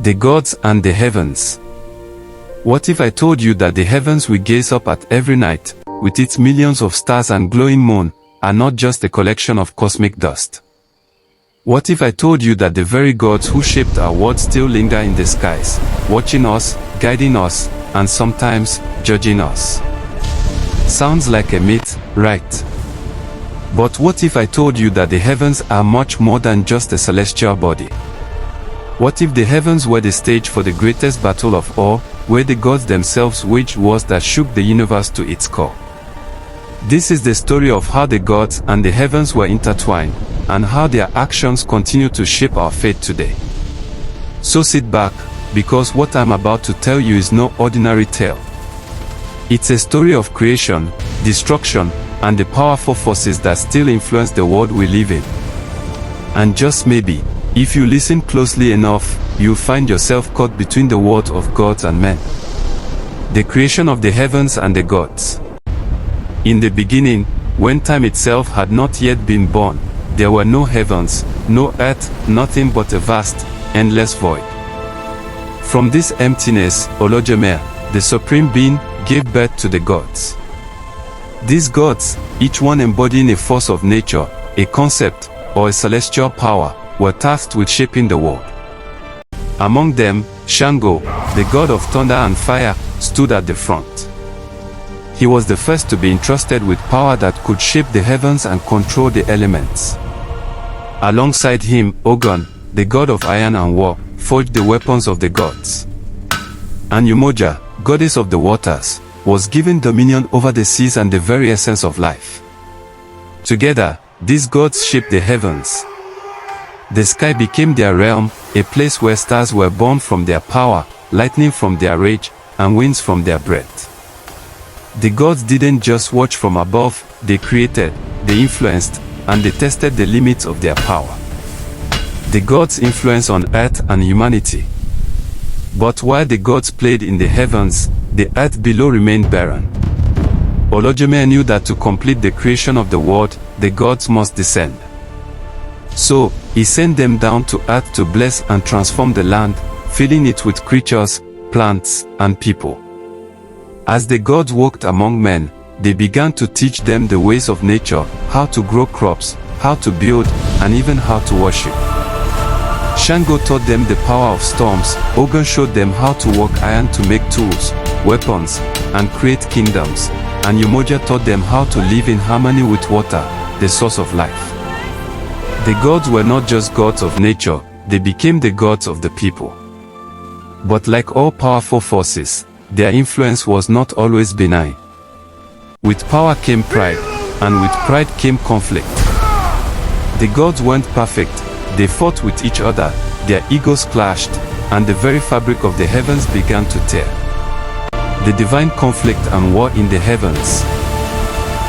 The gods and the heavens. What if I told you that the heavens we gaze up at every night, with its millions of stars and glowing moon, are not just a collection of cosmic dust? What if I told you that the very gods who shaped our world still linger in the skies, watching us, guiding us, and sometimes judging us? Sounds like a myth, right? But what if I told you that the heavens are much more than just a celestial body? What if the heavens were the stage for the greatest battle of all, where the gods themselves waged wars that shook the universe to its core? This is the story of how the gods and the heavens were intertwined, and how their actions continue to shape our fate today. So sit back, because what I'm about to tell you is no ordinary tale. It's a story of creation, destruction, and the powerful forces that still influence the world we live in. And just maybe, if you listen closely enough, you'll find yourself caught between the words of gods and men. The creation of the heavens and the gods. In the beginning, when time itself had not yet been born, there were no heavens, no earth, nothing but a vast, endless void. From this emptiness, Olodumare, the supreme being, gave birth to the gods. These gods, each one embodying a force of nature, a concept, or a celestial power, were tasked with shaping the world. Among them, Shango, the god of thunder and fire, stood at the front. He was the first to be entrusted with power that could shape the heavens and control the elements. Alongside him, Ogun, the god of iron and war, forged the weapons of the gods. And Yemoja, goddess of the waters, was given dominion over the seas and the very essence of life. Together, these gods shaped the heavens. The sky became their realm, a place where stars were born from their power, lightning from their rage, and winds from their breath. The gods didn't just watch from above, they created, they influenced, and they tested the limits of their power. The gods' influence on earth and humanity. But while the gods played in the heavens, the earth below remained barren. Olodumare knew that to complete the creation of the world, the gods must descend. So, he sent them down to earth to bless and transform the land, filling it with creatures, plants, and people. As the gods walked among men, they began to teach them the ways of nature, how to grow crops, how to build, and even how to worship. Shango taught them the power of storms, Ogun showed them how to work iron to make tools, weapons, and create kingdoms, and Yemoja taught them how to live in harmony with water, the source of life. The gods were not just gods of nature, they became the gods of the people. But like all powerful forces, their influence was not always benign. With power came pride, and with pride came conflict. The gods weren't perfect, they fought with each other, their egos clashed, and the very fabric of the heavens began to tear. The divine conflict and war in the heavens.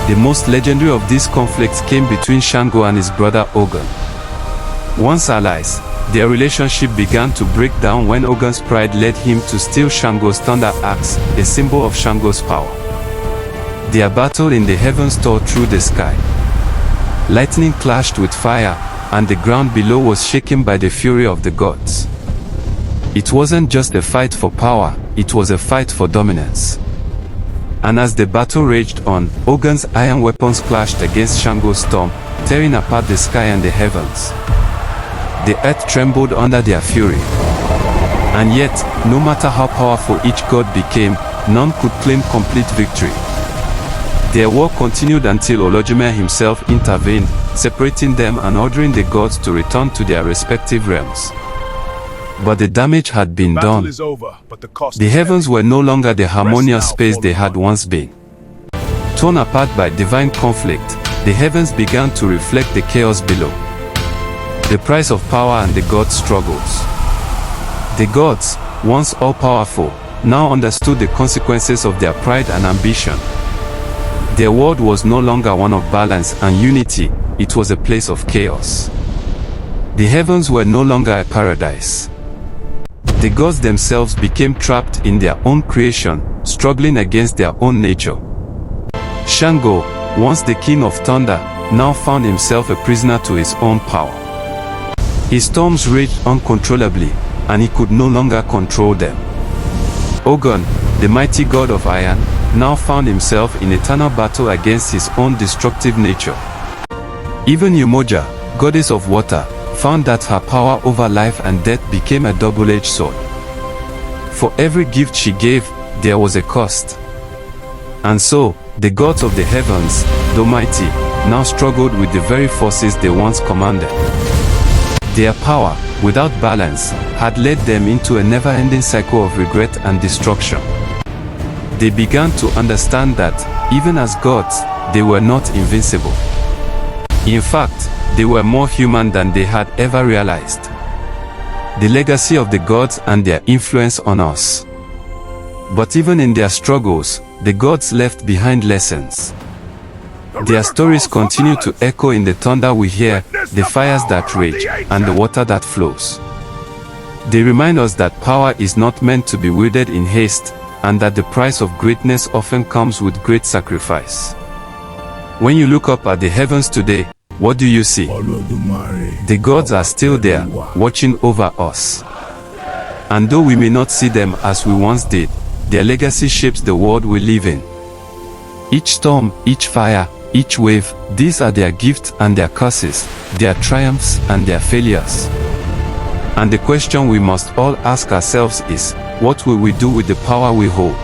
The most legendary of these conflicts came between Shango and his brother Ogun. Once allies, their relationship began to break down when Ogun's pride led him to steal Shango's thunder axe, a symbol of Shango's power. Their battle in the heavens tore through the sky. Lightning clashed with fire, and the ground below was shaken by the fury of the gods. It wasn't just a fight for power, it was a fight for dominance. And as the battle raged on, Ogun's iron weapons clashed against Shango's storm, tearing apart the sky and the heavens. The earth trembled under their fury. And yet, no matter how powerful each god became, none could claim complete victory. Their war continued until Olodumare himself intervened, separating them and ordering the gods to return to their respective realms. But the damage had been done. The heavens were no longer the harmonious space they had once been. Torn apart by divine conflict, the heavens began to reflect the chaos below. The price of power and the gods' struggles. The gods, once all-powerful, now understood the consequences of their pride and ambition. Their world was no longer one of balance and unity, it was a place of chaos. The heavens were no longer a paradise. The gods themselves became trapped in their own creation, struggling against their own nature. Shango, once the king of thunder, now found himself a prisoner to his own power. His storms raged uncontrollably, and he could no longer control them. Ogun, the mighty god of iron, now found himself in eternal battle against his own destructive nature. Even Yemoja, goddess of water, found that her power over life and death became a double-edged sword. For every gift she gave, there was a cost. And so, the gods of the heavens, though mighty, now struggled with the very forces they once commanded. Their power, without balance, had led them into a never-ending cycle of regret and destruction. They began to understand that, even as gods, they were not invincible. In fact, they were more human than they had ever realized. The legacy of the gods and their influence on us. But even in their struggles, the gods left behind lessons. Their stories continue to echo in the thunder we hear, the fires that rage, and the water that flows. They remind us that power is not meant to be wielded in haste, and that the price of greatness often comes with great sacrifice. When you look up at the heavens today, what do you see? The gods are still there, watching over us. And though we may not see them as we once did, their legacy shapes the world we live in. Each storm, each fire, each wave, these are their gifts and their curses, their triumphs and their failures. And the question we must all ask ourselves is, what will we do with the power we hold?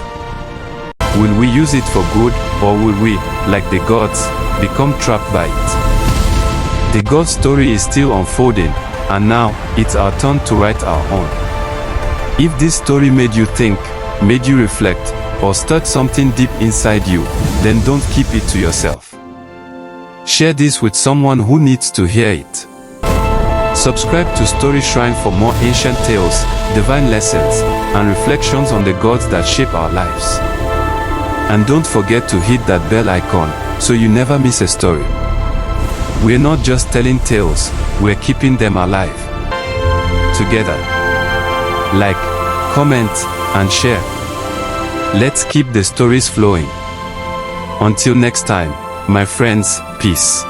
Will we use it for good, or will we, like the gods, become trapped by it? The God story is still unfolding, and now, it's our turn to write our own. If this story made you think, made you reflect, or stirred something deep inside you, then don't keep it to yourself. Share this with someone who needs to hear it. Subscribe to Story Shrine for more ancient tales, divine lessons, and reflections on the gods that shape our lives. And don't forget to hit that bell icon, so you never miss a story. We're not just telling tales, we're keeping them alive. Together. Like, comment, and share. Let's keep the stories flowing. Until next time, my friends, peace.